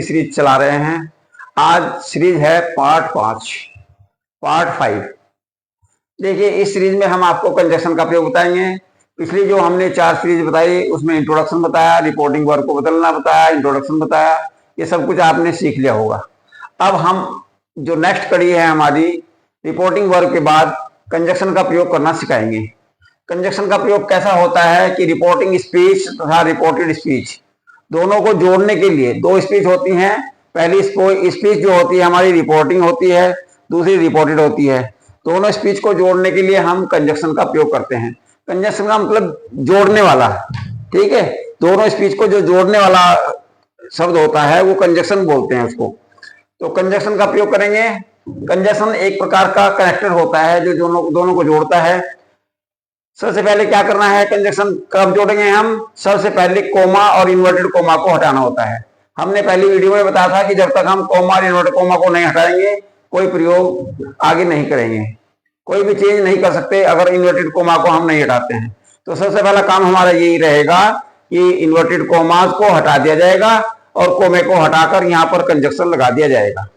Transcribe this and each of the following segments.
Series चला रहे हैं। आज सीरीज है पार्ट 5। देखिए, इस सीरीज में हम आपको कंजक्शन का प्रयोग बताएंगे। पिछली जो हमने 4 सीरीज बताई उसमें इंट्रोडक्शन बताया, रिपोर्टिंग वर्ब को बदलना बताया, इंट्रोडक्शन बताया, ये सब कुछ आपने सीख लिया होगा। अब हम जो नेक्स्ट कड़ी है हमारी, रिपोर्टिंग वर्ब के बाद कंजक्शन का प्रयोग करना सिखाएंगे। कंजक्शन का प्रयोग कैसा होता है कि रिपोर्टिंग स्पीच तथा रिपोर्टेड स्पीच दोनों को जोड़ने के लिए 2 स्पीच होती हैं। पहली स्पीच जो होती है हमारी रिपोर्टिंग होती है, दूसरी रिपोर्टेड होती है। दोनों स्पीच को जोड़ने के लिए हम कंजक्शन का प्रयोग करते हैं। कंजक्शन का मतलब जोड़ने वाला, ठीक है। दोनों स्पीच को जो जोड़ने वाला शब्द होता है वो कंजक्शन बोलते हैं उसको। तो कंजक्शन का प्रयोग करेंगे। कंजक्शन एक प्रकार का कनेक्टर होता है जो दोनों को जोड़ता है। सबसे पहले क्या करना है, कंजक्शन कब जोड़ेंगे हम? सबसे पहले कोमा और इन्वर्टेड कोमा को हटाना होता है। हमने पहली वीडियो में बताया था कि जब तक हम कोमा और इन्वर्टेड कोमा को नहीं हटाएंगे कोई प्रयोग आगे नहीं करेंगे, कोई भी चेंज नहीं कर सकते अगर इन्वर्टेड कोमा को हम नहीं हटाते हैं। तो सबसे पहला काम हमारा यही रहेगा कि इन्वर्टेड कोमास को हटा दिया जाएगा और कोमे को हटाकर यहाँ पर कंजक्शन लगा दिया जाएगा।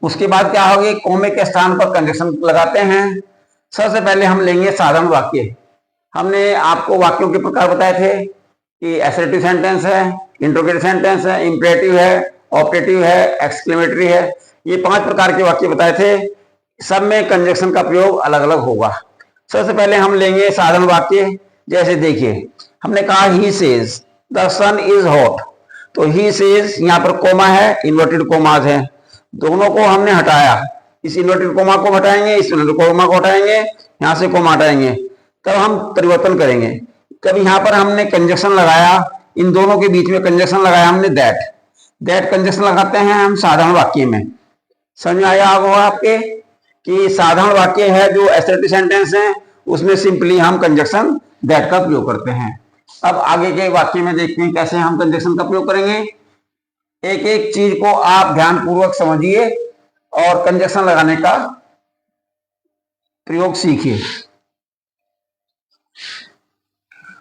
उसके बाद क्या होगा, कोमे के स्थान पर कंजक्शन लगाते हैं। सबसे पहले हम लेंगे साधारण वाक्य। हमने आपको वाक्यों के प्रकार बताए थे कि असर्टिव सेंटेंस है, इंट्रोगेटिव सेंटेंस है, इंपरेटिव है, ऑपरेटिव है, एक्सक्लेमेटरी है। ये 5 प्रकार के वाक्य बताए थे। सब में कंजक्शन का प्रयोग अलग अलग होगा। सबसे पहले हम लेंगे साधारण वाक्य। जैसे देखिए, हमने कहा he says the sun is hot. तो ही सेज, यहाँ पर कोमा है, इन्वर्टेड कोमास है, दोनों को हमने हटाया। इस इन्वर्टेड कोमा को हटाएंगे, इस इन्वर्टेड कोमा को हटाएंगे, यहाँ से कोमा हटाएंगे, तब हम परिवर्तन करेंगे। कभी यहाँ पर हमने कंजक्शन लगाया, इन दोनों के बीच में कंजक्शन लगाया हमने दैट कंजक्शन लगाते हैं हम साधारण वाक्य में। समझ में आया होगा आपके कि साधारण वाक्य है जो असर्टिव सेंटेंस है उसमें सिंपली हम कंजक्शन दैट का प्रयोग करते हैं। अब आगे के वाक्य में देखते हैं कैसे हम कंजक्शन का प्रयोग करेंगे। एक एक चीज को आप ध्यानपूर्वक समझिए और कंजक्शन लगाने का प्रयोग सीखिए।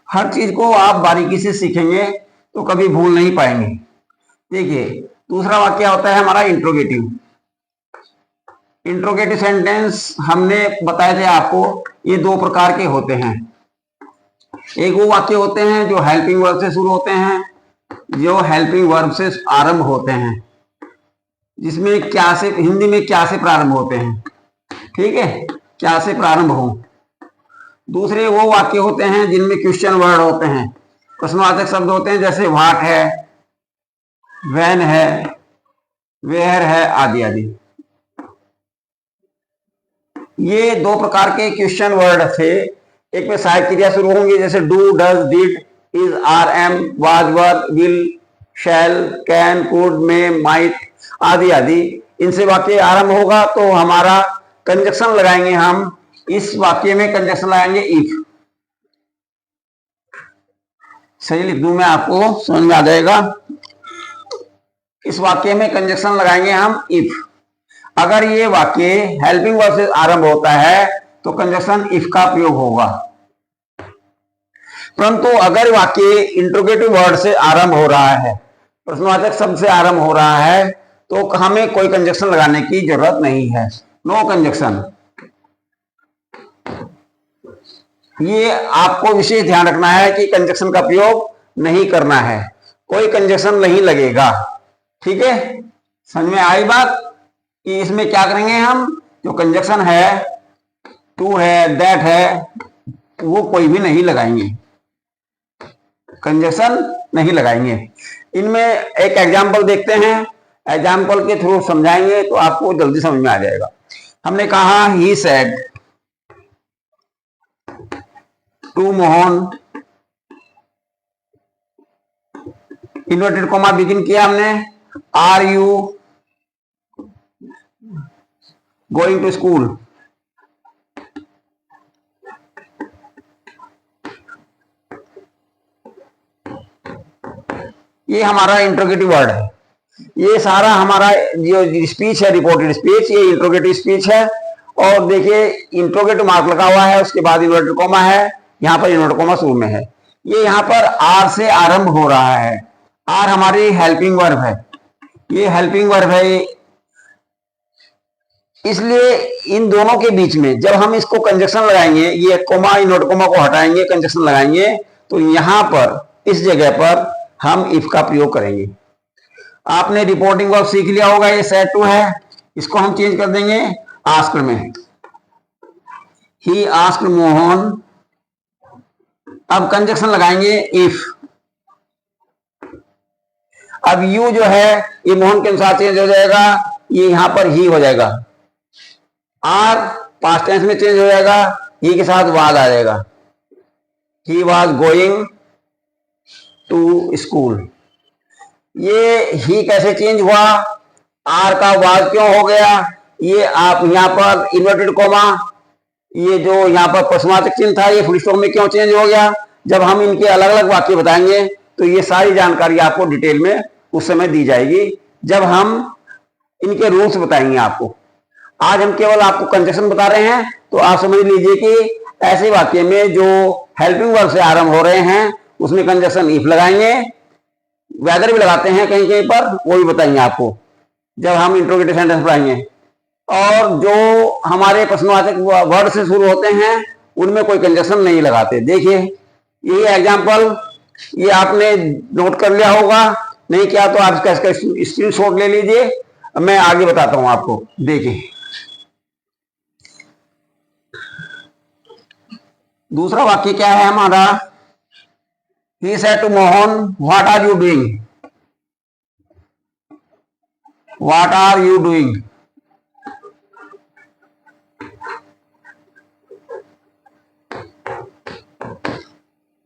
हर चीज को आप बारीकी से सीखेंगे तो कभी भूल नहीं पाएंगे। देखिए, दूसरा वाक्य होता है हमारा इंट्रोगेटिव। इंट्रोगेटिव सेंटेंस हमने बताए थे आपको, ये 2 प्रकार के होते हैं। एक वो वाक्य होते हैं जो हेल्पिंग वर्ब से शुरू होते हैं, जो हेल्पिंग वर्ब से आरंभ होते हैं, जिसमें क्या से, हिंदी में क्या से प्रारंभ होते हैं, ठीक है, क्या से प्रारंभ हो। दूसरे वो वाक्य होते हैं जिनमें क्वेश्चन वर्ड होते हैं, प्रश्नवाचक शब्द होते हैं, जैसे व्हाट है, व्हेन है, वेयर है, आदि आदि। ये 2 प्रकार के क्वेश्चन वर्ड थे। एक में सहायक क्रिया शुरू होंगी, जैसे do, does, did, is, are, am, was, were, will, shall, can, could, may, might, आदि आदि। इनसे वाक्य आरंभ होगा तो हमारा कंजक्शन लगाएंगे हम। इस वाक्य में कंजक्शन लगाएंगे इफ। सही लिख दूं मैं, आपको समझ में आ जाएगा। इस वाक्य में कंजक्शन लगाएंगे हम इफ। अगर ये वाक्य हेल्पिंग वर्ब से आरंभ होता है तो कंजक्शन इफ का प्रयोग होगा। परंतु अगर वाक्य इंट्रोगेटिव वर्ड से आरंभ हो रहा है, प्रश्नवाचक शब्द से आरंभ हो रहा है, तो हमें कोई कंजक्शन लगाने की जरूरत नहीं है, नो कंजक्शन। ये आपको विशेष ध्यान रखना है कि कंजक्शन का प्रयोग नहीं करना है, कोई कंजक्शन नहीं लगेगा, ठीक है। समझ में आई बात कि इसमें क्या करेंगे हम, जो कंजक्शन है, टू है, दैट है, वो कोई भी नहीं लगाएंगे, कंजक्शन नहीं लगाएंगे। इनमें एक एग्जाम्पल देखते हैं, एग्जाम्पल के थ्रू समझाएंगे तो आपको जल्दी समझ में आ जाएगा। हमने कहा he said to Mohan, inverted comma begin किया हमने, are you going to school. ये हमारा इंट्रोगेटिव वर्ड है। ये सारा हमारा जो स्पीच है, रिपोर्टेड स्पीच, ये इंट्रोगेटिव स्पीच है। और देखिए, इंट्रोगेटिव मार्क लगा हुआ है, उसके बाद इन्वर्टेड कोमा है, यहाँ पर इन्वर्टेड कोमा शुरू में है। ये यहाँ पर आर से आरंभ हो रहा है, आर हमारी हेल्पिंग वर्ब है, ये हेल्पिंग वर्ब है, इसलिए इन दोनों के बीच में जब हम इसको कंजक्शन लगाएंगे, ये कोमा इन नोट कोमा को हटाएंगे, कंजक्शन लगाएंगे, तो यहां पर इस जगह पर हम इफ का प्रयोग करेंगे। आपने रिपोर्टिंग वर्ब सीख लिया होगा, ये सेट टू है, इसको हम चेंज कर देंगे आस्क्ड में। ही आस्क्ड मोहन, अब कंजक्शन लगाएंगे इफ। अब यू जो है ये मोहन के अनुसार चेंज हो जाएगा, ये यहां पर ही हो जाएगा। आर पास्ट टेंस में चेंज हो जाएगा, ही के साथ वाज आ जाएगा। He was going to school. ये ही कैसे चेंज हुआ, आर का वाज क्यों हो गया, ये आप यहां पर इन्वर्टेड कोमा, ये जो यहां पर प्रश्नवाचक चिन्ह था, ये फुल स्टॉप में क्यों चेंज हो गया। जब हम इनके अलग अलग वाक्य बताएंगे तो ये सारी जानकारी आपको डिटेल में उस समय दी जाएगी, जब हम इनके रूल्स बताएंगे आपको। आज हम केवल आपको कंजक्शन बता रहे हैं, तो आप समझ लीजिए कि ऐसे वाक्य में जो हेल्पिंग वर्ब से आरंभ हो रहे हैं उसमें कंजक्शन इफ लगाएंगे, वेदर भी लगाते हैं कहीं कहीं पर, वो भी बताएंगे आपको जब हम इंट्रोगेटिव सेंटेंस पढ़ाएंगे। और जो हमारे प्रश्नवाचक वर्ड से शुरू होते हैं उनमें कोई कंजक्शन नहीं लगाते। देखिए ये एग्जाम्पल, ये आपने नोट कर लिया होगा, नहीं किया तो आप इसका स्क्रीनशॉट ले लीजिए, मैं आगे बताता हूं आपको। देखिए दूसरा वाक्य क्या है हमारा, he said to Mohan what are you doing, what are you doing।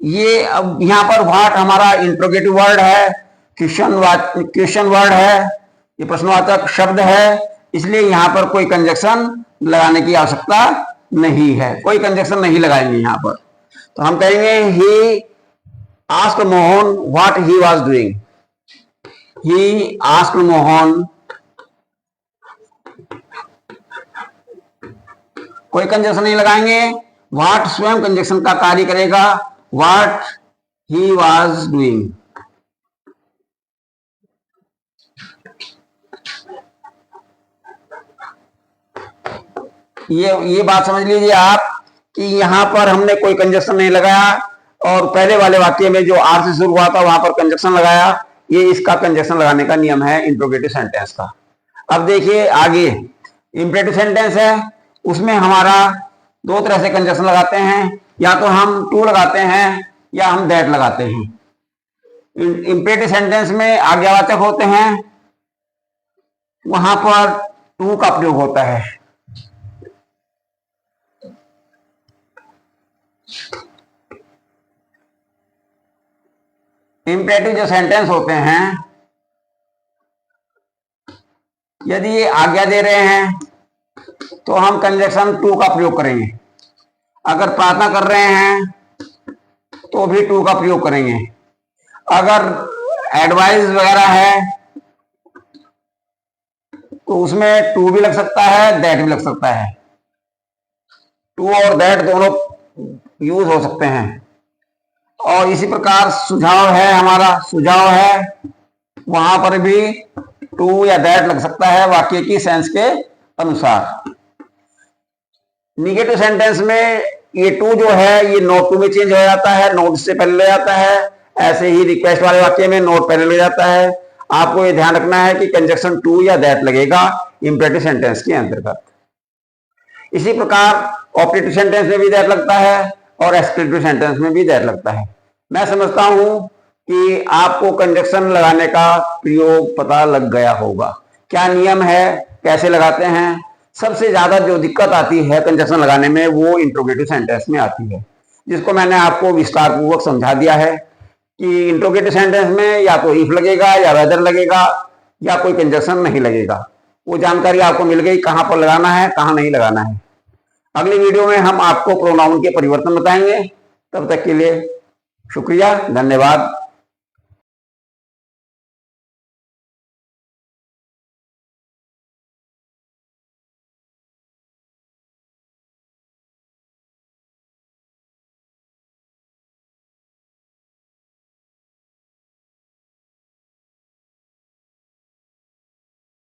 ये अब यहां पर व्हाट हमारा इंट्रोगेटिव वर्ड है, क्वेश्चन वर्ड है, ये प्रश्नवाचक शब्द है, इसलिए यहां पर कोई कंजक्शन लगाने की आवश्यकता नहीं है, कोई कंजक्शन नहीं लगाएंगे यहां पर। तो हम कहेंगे he asked Mohan what he was doing, he asked Mohan, कोई कंजक्शन नहीं लगाएंगे। व्हाट स्वयं कंजक्शन का कार्य करेगा, व्हाट ही वाज डूइंग। ये बात समझ लीजिए आप कि यहां पर हमने कोई कंजक्शन नहीं लगाया, और पहले वाले वाक्य में जो आर से शुरू हुआ था वहां पर कंजक्शन लगाया। ये इसका कंजक्शन लगाने का नियम है इंट्रोगेटिव सेंटेंस का। अब देखिए आगे इंपरेटिव सेंटेंस है, उसमें हमारा दो तरह से कंजक्शन लगाते हैं, या तो हम टू लगाते हैं या हम दैट लगाते हैं। इंपरेटिव सेंटेंस में आज्ञावाचक होते हैं, वहां पर टू का प्रयोग होता है। इंपरेटिव जो सेंटेंस होते हैं, यदि ये आज्ञा दे रहे हैं तो हम कंजक्शन टू का प्रयोग करेंगे, अगर प्रार्थना कर रहे हैं तो भी टू का प्रयोग करेंगे, अगर एडवाइस वगैरह है तो उसमें टू भी लग सकता है, दैट भी लग सकता है। टू और दैट दोनों यूज हो सकते हैं। और इसी प्रकार सुझाव है, हमारा सुझाव है, वहां पर भी टू या दैट लग सकता है वाक्य की सेंस के अनुसार। निगेटिव सेंटेंस में ये टू जो है ये नोट टू में चेंज हो जाता है, नोट से पहले ले जाता है। ऐसे ही रिक्वेस्ट वाले वाक्य में नोट पहले ले जाता है। आपको ये ध्यान रखना है कि कंजक्शन टू या दैट लगेगा इंपरेटिव सेंटेंस के अंतर्गत। इसी प्रकार ऑपरेटिव सेंटेंस में भी दैट लगता है और एक्सक्लेमेटरी सेंटेंस में भी दैट लगता है। मैं समझता हूं कि आपको कंजक्शन लगाने का प्रयोग पता लग गया होगा, क्या नियम है, कैसे लगाते हैं। सबसे ज्यादा जो दिक्कत आती है कंजक्शन लगाने में वो इंट्रोगेटिव सेंटेंस में आती है, जिसको मैंने आपको विस्तार पूर्वक समझा दिया है कि इंट्रोगेटिव सेंटेंस में या तो इफ लगेगा या वेदर लगेगा या कोई कंजक्शन नहीं लगेगा। वो जानकारी आपको मिल गई कहां पर लगाना है, कहां नहीं लगाना है। अगली वीडियो में हम आपको प्रोनाउन के परिवर्तन बताएंगे। तब तक के लिए शुक्रिया, धन्यवाद।